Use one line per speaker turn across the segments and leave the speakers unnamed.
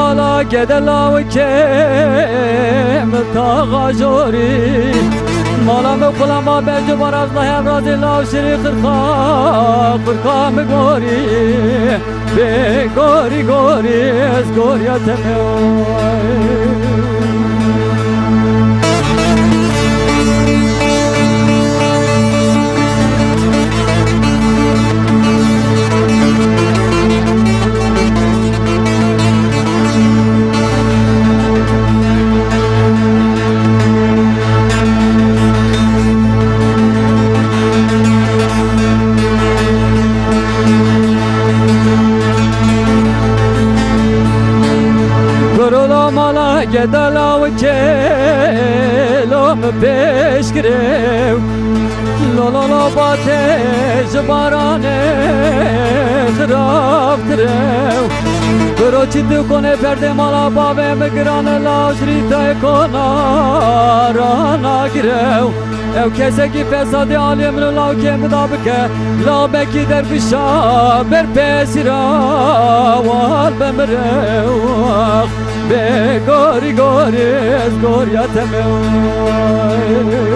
مالا گدلا و که متاغا جوری مالا مقلا ما بجو براز لاهم رازی لاو شری خرخا مگوری به گوری گوری از گوریت میوی مالا گدلا و کلو پیش گرو لولو باته جبارانه خراب کرو برو چی دو کنه پرده مالا بابه مگرانه لاجری تای کنا رانا گرو او کسی که فسادی عالم رو لاو که مدابکه لا بکی در بشا بر پیسی را وال بمرو به گوری گوری از گوریت میوی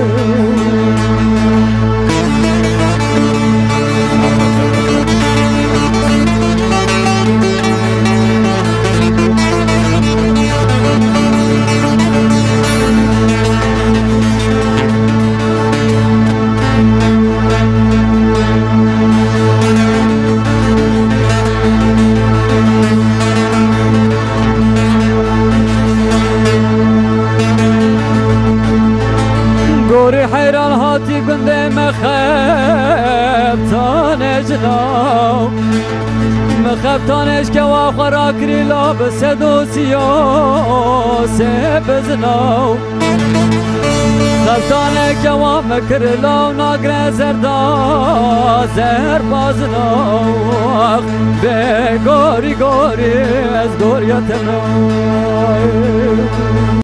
گوری حیران هاتی گنده مخب تانج لاو مخب تانج که واخورا کری لا بسد و سیاسه بزناو خلطانه که وامکر لاو ناگر زردا زر بازناو به گوری گوری از گوریت نو